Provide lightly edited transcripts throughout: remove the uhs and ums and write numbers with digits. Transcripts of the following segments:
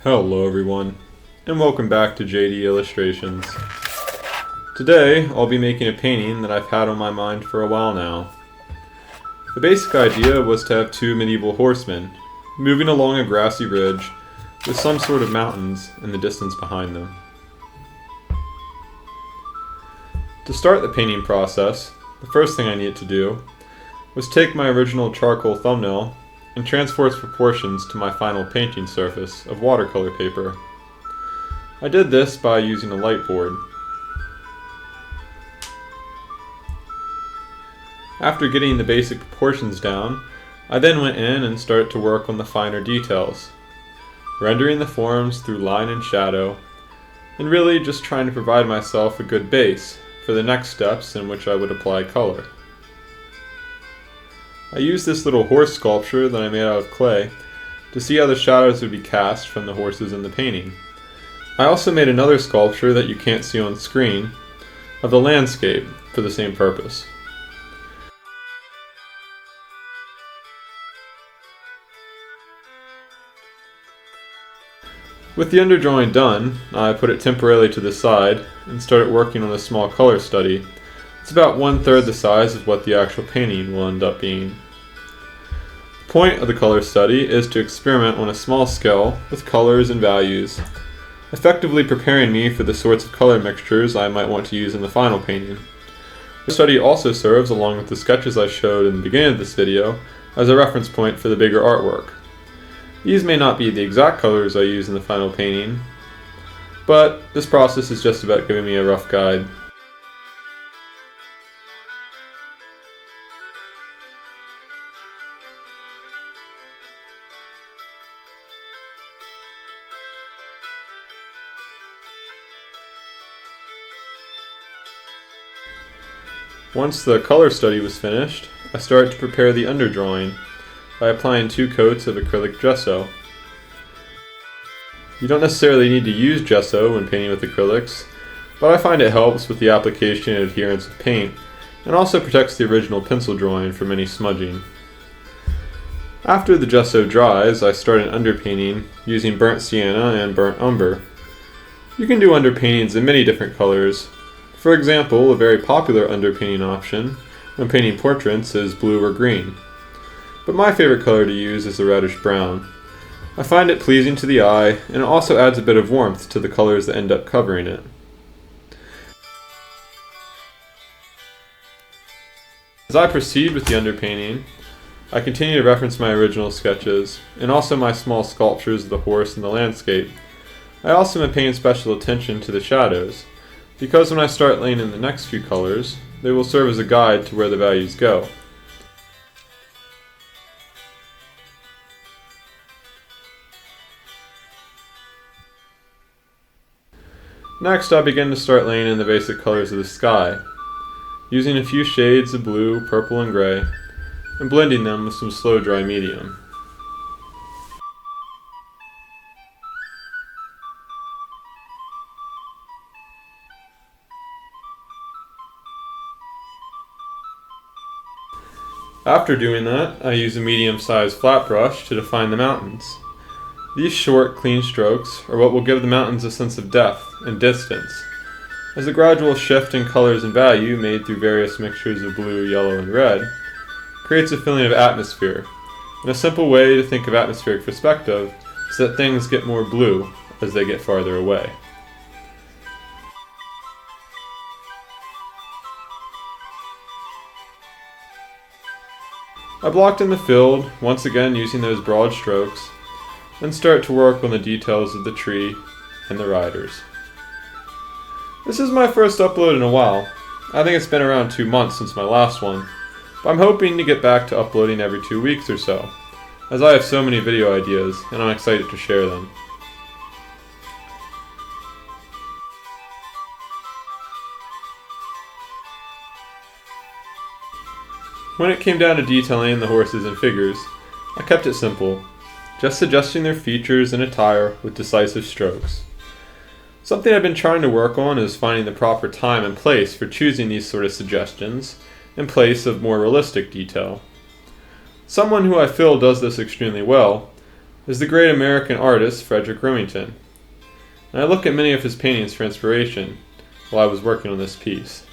Hello everyone, and welcome back to JD Illustrations. Today, I'll be making a painting that I've had on my mind for a while now. The basic idea was to have two medieval horsemen, moving along a grassy ridge with some sort of mountains in the distance behind them. To start the painting process, the first thing I needed to do was take my original charcoal thumbnail and transfer its proportions to my final painting surface of watercolor paper. I did this by using a light board. After getting the basic proportions down, I then went in and started to work on the finer details, rendering the forms through line and shadow, and really just trying to provide myself a good base for the next steps in which I would apply color. I used this little horse sculpture that I made out of clay to see how the shadows would be cast from the horses in the painting. I also made another sculpture that you can't see on screen of the landscape for the same purpose. With the underdrawing done, I put it temporarily to the side and started working on a small color study. It's about 1/3 the size of what the actual painting will end up being. The point of the color study is to experiment on a small scale with colors and values, effectively preparing me for the sorts of color mixtures I might want to use in the final painting. The study also serves, along with the sketches I showed in the beginning of this video, as a reference point for the bigger artwork. These may not be the exact colors I use in the final painting, but this process is just about giving me a rough guide. Once the color study was finished, I started to prepare the underdrawing by applying 2 coats of acrylic gesso. You don't necessarily need to use gesso when painting with acrylics, but I find it helps with the application and adherence of paint, and also protects the original pencil drawing from any smudging. After the gesso dries, I start an underpainting using burnt sienna and burnt umber. You can do underpaintings in many different colors. For example, a very popular underpainting option when painting portraits is blue or green. But my favorite color to use is the reddish brown. I find it pleasing to the eye, and it also adds a bit of warmth to the colors that end up covering it. As I proceed with the underpainting, I continue to reference my original sketches, and also my small sculptures of the horse and the landscape. I also am paying special attention to the shadows, because when I start laying in the next few colors, they will serve as a guide to where the values go. Next, I begin to start laying in the basic colors of the sky, using a few shades of blue, purple, and gray, and blending them with some slow dry medium. After doing that, I use a medium-sized flat brush to define the mountains. These short, clean strokes are what will give the mountains a sense of depth and distance, as the gradual shift in colors and value made through various mixtures of blue, yellow, and red creates a feeling of atmosphere. And a simple way to think of atmospheric perspective is that things get more blue as they get farther away. I blocked in the field, once again using those broad strokes, and start to work on the details of the tree and the riders. This is my first upload in a while. I think it's been around 2 months since my last one, but I'm hoping to get back to uploading every 2 weeks or so, as I have so many video ideas and I'm excited to share them. When it came down to detailing the horses and figures, I kept it simple, just suggesting their features and attire with decisive strokes. Something I've been trying to work on is finding the proper time and place for choosing these sort of suggestions in place of more realistic detail. Someone who I feel does this extremely well is the great American artist Frederick Remington, and I look at many of his paintings for inspiration while I was working on this piece.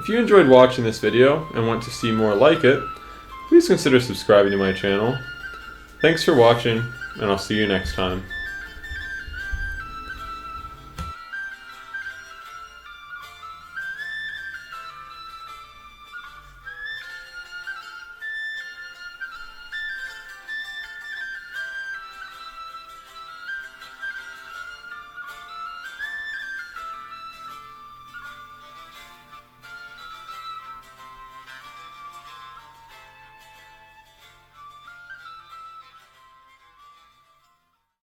If you enjoyed watching this video and want to see more like it, please consider subscribing to my channel. Thanks for watching, and I'll see you next time.